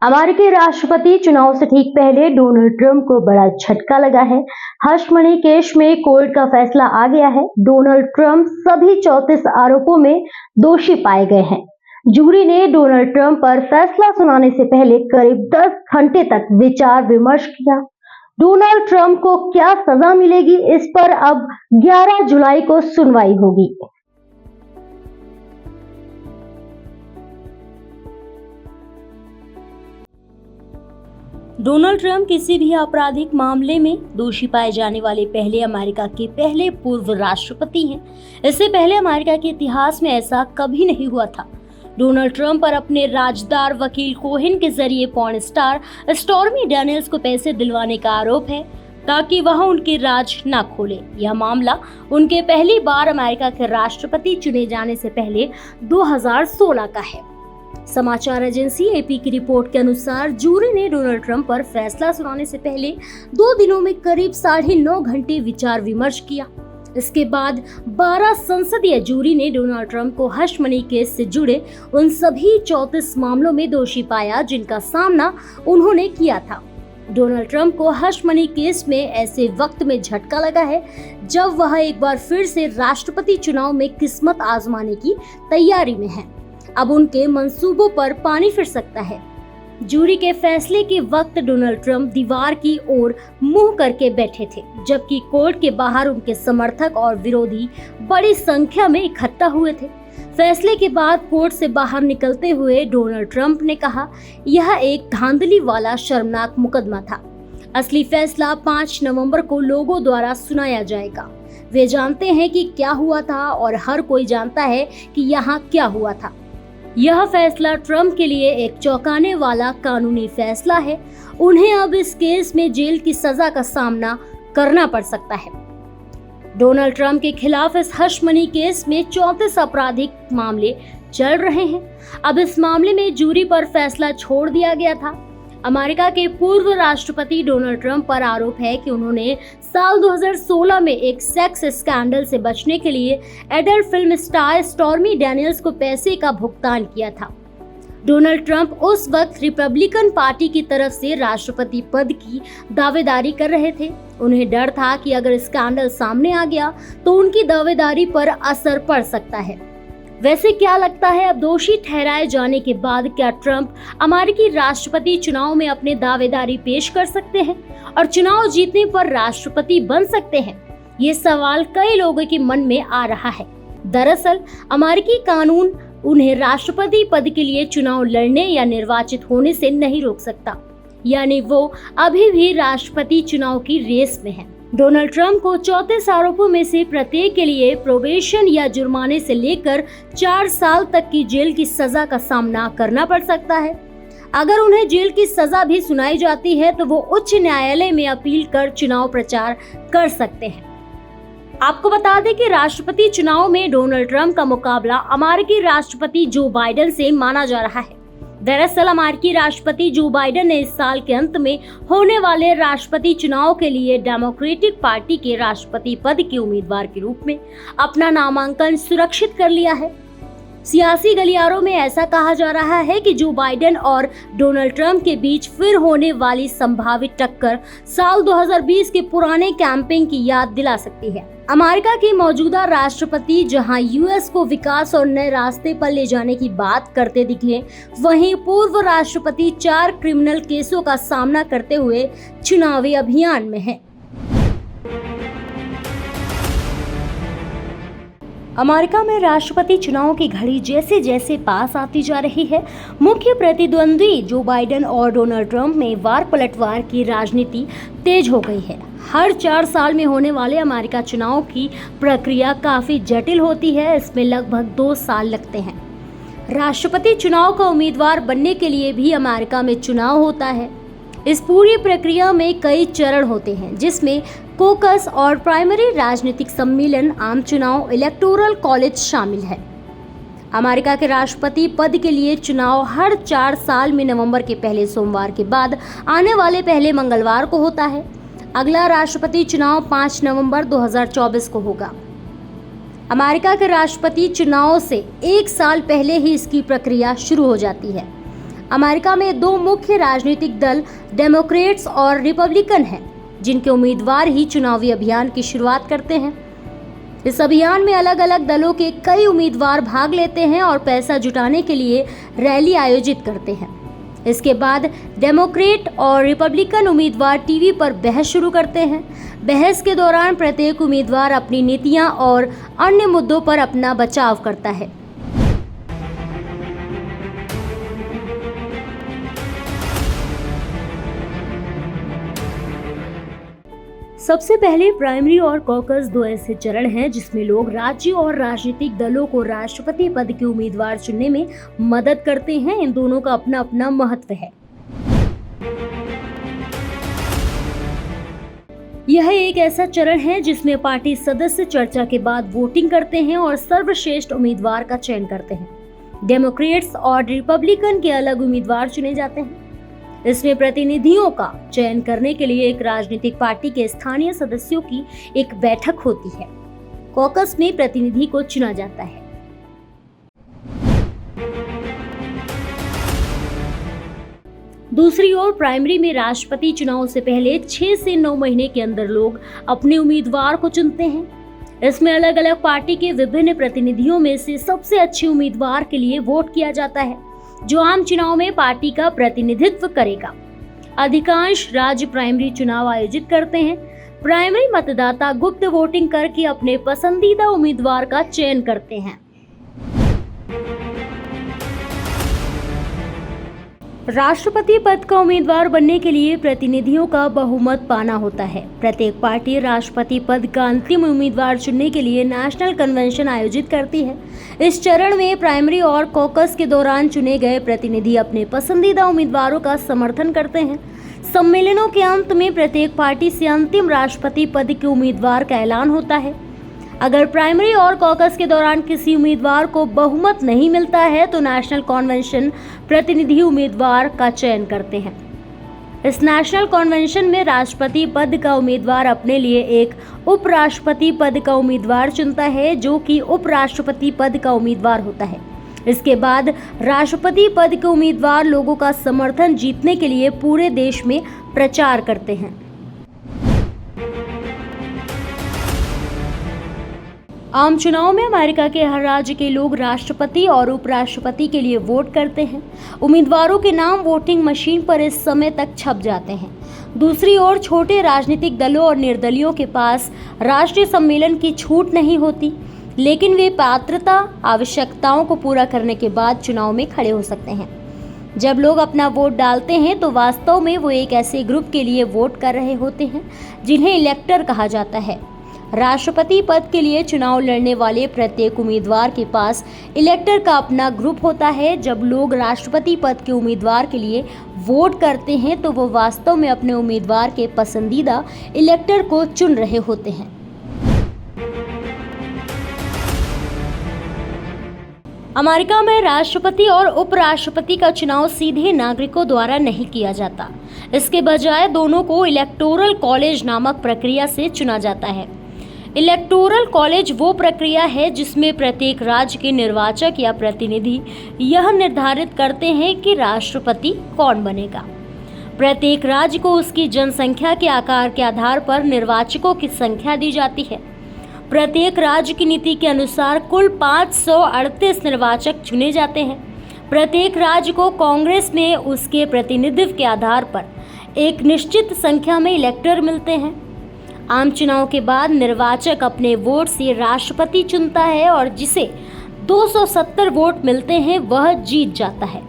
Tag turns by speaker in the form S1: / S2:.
S1: अमेरिकी राष्ट्रपति चुनाव से ठीक पहले डोनाल्ड ट्रंप को बड़ा झटका लगा है। हर्ष मनी केस में कोर्ट का फैसला आ गया है। डोनाल्ड ट्रंप सभी 34 आरोपों में दोषी पाए गए हैं। जूरी ने डोनाल्ड ट्रंप पर फैसला सुनाने से पहले करीब 10 घंटे तक विचार विमर्श किया। डोनाल्ड ट्रंप को क्या सजा मिलेगी, इस पर अब 11 जुलाई को सुनवाई होगी।
S2: डोनाल्ड ट्रंप किसी भी आपराधिक मामले में दोषी पाए जाने वाले पहले अमेरिका के पहले पूर्व राष्ट्रपति हैं। इससे पहले अमेरिका के इतिहास में ऐसा कभी नहीं हुआ था। डोनाल्ड ट्रंप पर अपने राजदार वकील कोहेन के जरिए पॉर्न स्टार स्टॉर्मी डैनियल्स को पैसे दिलवाने का आरोप है ताकि वह उनके राज न खोले। यह मामला उनके पहली बार अमेरिका के राष्ट्रपति चुने जाने से पहले 2016 का है। समाचार एजेंसी एपी की रिपोर्ट के अनुसार जूरी ने डोनाल्ड ट्रंप पर फैसला सुनाने से पहले 2 दिनों में करीब 9.5 घंटे विचार विमर्श किया। इसके बाद 12 संसदीय जूरी ने डोनाल्ड ट्रंप को हर्ष मनी केस से जुड़े उन सभी 34 मामलों में दोषी पाया जिनका सामना उन्होंने किया था। डोनाल्ड ट्रंप को हर्ष मनी केस में ऐसे वक्त में झटका लगा है जब वह एक बार फिर से राष्ट्रपति चुनाव में किस्मत आजमाने की तैयारी में है। अब उनके मंसूबों पर पानी फिर सकता है। जूरी के फैसले के वक्त डोनाल्ड ट्रंप दीवार की ओर मुंह करके बैठे थे, जबकि कोर्ट के बाहर उनके समर्थक और विरोधी बड़ी संख्या में इकट्ठा हुए थे। फैसले के बाद कोर्ट से बाहर निकलते हुए डोनाल्ड ट्रंप ने कहा, यह एक धांधली वाला शर्मनाक मुकदमा था। असली फैसला 5 नवंबर को लोगों द्वारा सुनाया जाएगा। वे जानते हैं कि क्या हुआ था और हर कोई जानता है कि यहाँ क्या हुआ था। यह फैसला ट्रंप के लिए एक चौंकाने वाला कानूनी फैसला है। उन्हें अब इस केस में जेल की सजा का सामना करना पड़ सकता है। डोनाल्ड ट्रंप के खिलाफ इस हर्ष मनी केस में 34 आपराधिक मामले चल रहे हैं। अब इस मामले में जूरी पर फैसला छोड़ दिया गया था। अमेरिका के पूर्व राष्ट्रपति डोनाल्ड ट्रंप पर आरोप है कि उन्होंने साल 2016 में एक सेक्स स्कैंडल से बचने के लिए adult film star stormy Daniels को पैसे का भुगतान किया था। डोनाल्ड ट्रंप उस वक्त रिपब्लिकन पार्टी की तरफ से राष्ट्रपति पद की दावेदारी कर रहे थे। उन्हें डर था कि अगर स्कैंडल सामने आ गया तो उनकी दावेदारी पर असर पड़ सकता है। वैसे क्या लगता है, अब दोषी ठहराए जाने के बाद क्या ट्रंप अमेरिकी राष्ट्रपति चुनाव में अपने दावेदारी पेश कर सकते हैं और चुनाव जीतने पर राष्ट्रपति बन सकते हैं? ये सवाल कई लोगों के मन में आ रहा है। दरअसल अमेरिकी कानून उन्हें राष्ट्रपति पद के लिए चुनाव लड़ने या निर्वाचित होने से नहीं रोक सकता, यानी वो अभी भी राष्ट्रपति चुनाव की रेस में है। डोनाल्ड ट्रंप को 34 आरोपों में से प्रत्येक के लिए प्रोबेशन या जुर्माने से लेकर 4 साल तक की जेल की सजा का सामना करना पड़ सकता है। अगर उन्हें जेल की सजा भी सुनाई जाती है तो वो उच्च न्यायालय में अपील कर चुनाव प्रचार कर सकते हैं। आपको बता दें कि राष्ट्रपति चुनाव में डोनाल्ड ट्रंप का मुकाबला अमेरिकी राष्ट्रपति जो बाइडेन से माना जा रहा है। दरअसल अमेरिकी राष्ट्रपति जो बाइडेन ने इस साल के अंत में होने वाले राष्ट्रपति चुनाव के लिए डेमोक्रेटिक पार्टी के राष्ट्रपति पद के उम्मीदवार के रूप में अपना नामांकन सुरक्षित कर लिया है। सियासी गलियारों में ऐसा कहा जा रहा है कि जो बाइडेन और डोनाल्ड ट्रंप के बीच फिर होने वाली संभावित टक्कर साल 2020 के पुराने कैंपेन की याद दिला सकती है। अमेरिका के मौजूदा राष्ट्रपति जहां यूएस को विकास और नए रास्ते पर ले जाने की बात करते दिखे, वहीं पूर्व राष्ट्रपति 4 क्रिमिनल केसों का सामना करते हुए चुनावी अभियान में हैं। अमेरिका में राष्ट्रपति चुनाव की घड़ी जैसे जैसे पास आती जा रही है, मुख्य प्रतिद्वंदी जो बाइडेन और डोनाल्ड ट्रंप में वार पलटवार की राजनीति तेज हो गई है। हर 4 साल में होने वाले अमेरिका चुनाव की प्रक्रिया काफी जटिल होती है। इसमें लगभग 2 साल लगते हैं। राष्ट्रपति चुनाव का उम्मीदवार बनने के लिए भी अमेरिका में चुनाव होता है। इस पूरी प्रक्रिया में कई चरण होते हैं, जिसमें कोकस और प्राइमरी राजनीतिक सम्मेलन, आम चुनाव, इलेक्टोरल कॉलेज शामिल है। अमेरिका के राष्ट्रपति पद के लिए चुनाव हर 4 साल में नवंबर के पहले सोमवार के बाद आने वाले पहले मंगलवार को होता है। अगला राष्ट्रपति चुनाव 5 नवंबर 2024 को होगा। अमेरिका के राष्ट्रपति चुनाव से 1 साल पहले ही इसकी प्रक्रिया शुरू हो जाती है। अमेरिका में दो मुख्य राजनीतिक दल डेमोक्रेट्स और रिपब्लिकन हैं, जिनके उम्मीदवार ही चुनावी अभियान की शुरुआत करते हैं। इस अभियान में अलग अलग दलों के कई उम्मीदवार भाग लेते हैं और पैसा जुटाने के लिए रैली आयोजित करते हैं। इसके बाद डेमोक्रेट और रिपब्लिकन उम्मीदवार टीवी पर बहस शुरू करते हैं। बहस के दौरान प्रत्येक उम्मीदवार अपनी नीतियां और अन्य मुद्दों पर अपना बचाव करता है। सबसे पहले प्राइमरी और कॉकस दो ऐसे चरण हैं जिसमें लोग राज्य और राजनीतिक दलों को राष्ट्रपति पद के उम्मीदवार चुनने में मदद करते हैं। इन दोनों का अपना अपना महत्व है। यह एक ऐसा चरण है जिसमें पार्टी सदस्य चर्चा के बाद वोटिंग करते हैं और सर्वश्रेष्ठ उम्मीदवार का चयन करते हैं। डेमोक्रेट्स और रिपब्लिकन के अलग उम्मीदवार चुने जाते हैं। इसमें प्रतिनिधियों का चयन करने के लिए एक राजनीतिक पार्टी के स्थानीय सदस्यों की एक बैठक होती है। कॉकस में प्रतिनिधि को चुना जाता है। दूसरी ओर प्राइमरी में राष्ट्रपति चुनाव से पहले 6 से 9 महीने के अंदर लोग अपने उम्मीदवार को चुनते हैं। इसमें अलग अलग पार्टी के विभिन्न प्रतिनिधियों में से सबसे अच्छे उम्मीदवार के लिए वोट किया जाता है, जो आम चुनाव में पार्टी का प्रतिनिधित्व करेगा। अधिकांश राज्य प्राइमरी चुनाव आयोजित करते हैं। प्राइमरी मतदाता गुप्त वोटिंग करके अपने पसंदीदा उम्मीदवार का चयन करते हैं। राष्ट्रपति पद का उम्मीदवार बनने के लिए प्रतिनिधियों का बहुमत पाना होता है। प्रत्येक पार्टी राष्ट्रपति पद का अंतिम उम्मीदवार चुनने के लिए नेशनल कन्वेंशन आयोजित करती है। इस चरण में प्राइमरी और कॉकस के दौरान चुने गए प्रतिनिधि अपने पसंदीदा उम्मीदवारों का समर्थन करते हैं। सम्मेलनों के अंत में प्रत्येक पार्टी से अंतिम राष्ट्रपति पद के उम्मीदवार का ऐलान होता है। अगर प्राइमरी और कॉकस के दौरान किसी उम्मीदवार को बहुमत नहीं मिलता है तो नेशनल कन्वेंशन प्रतिनिधि उम्मीदवार का चयन करते हैं। इस नेशनल कन्वेंशन में राष्ट्रपति पद का उम्मीदवार अपने लिए एक उपराष्ट्रपति पद का उम्मीदवार चुनता है, जो कि उपराष्ट्रपति पद का उम्मीदवार होता है। इसके बाद राष्ट्रपति पद के उम्मीदवार लोगों का समर्थन जीतने के लिए पूरे देश में प्रचार करते हैं। आम चुनाव में अमेरिका के हर राज्य के लोग राष्ट्रपति और उपराष्ट्रपति के लिए वोट करते हैं। उम्मीदवारों के नाम वोटिंग मशीन पर इस समय तक छप जाते हैं। दूसरी ओर छोटे राजनीतिक दलों और निर्दलियों के पास राष्ट्रीय सम्मेलन की छूट नहीं होती, लेकिन वे पात्रता आवश्यकताओं को पूरा करने के बाद चुनाव में खड़े हो सकते हैं। जब लोग अपना वोट डालते हैं तो वास्तव में वो एक ऐसे ग्रुप के लिए वोट कर रहे होते हैं जिन्हें इलेक्टर कहा जाता है। राष्ट्रपति पद के लिए चुनाव लड़ने वाले प्रत्येक उम्मीदवार के पास इलेक्टर का अपना ग्रुप होता है। जब लोग राष्ट्रपति पद के उम्मीदवार के लिए वोट करते हैं तो वो वास्तव में अपने उम्मीदवार के पसंदीदा इलेक्टर को चुन रहे होते हैं। अमेरिका में राष्ट्रपति और उपराष्ट्रपति का चुनाव सीधे नागरिकों द्वारा नहीं किया जाता। इसके बजाय दोनों को इलेक्टोरल कॉलेज नामक प्रक्रिया से चुना जाता है। इलेक्टोरल कॉलेज वो प्रक्रिया है जिसमें प्रत्येक राज्य के निर्वाचक या प्रतिनिधि यह निर्धारित करते हैं कि राष्ट्रपति कौन बनेगा। प्रत्येक राज्य को उसकी जनसंख्या के आकार के आधार पर निर्वाचकों की संख्या दी जाती है। प्रत्येक राज्य की नीति के अनुसार कुल 538 निर्वाचक चुने जाते हैं। प्रत्येक राज्य को कांग्रेस में उसके प्रतिनिधित्व के आधार पर एक निश्चित संख्या में इलेक्टर मिलते हैं। आम चुनाव के बाद निर्वाचक अपने वोट से राष्ट्रपति चुनता है और जिसे 270 वोट मिलते हैं वह जीत जाता है।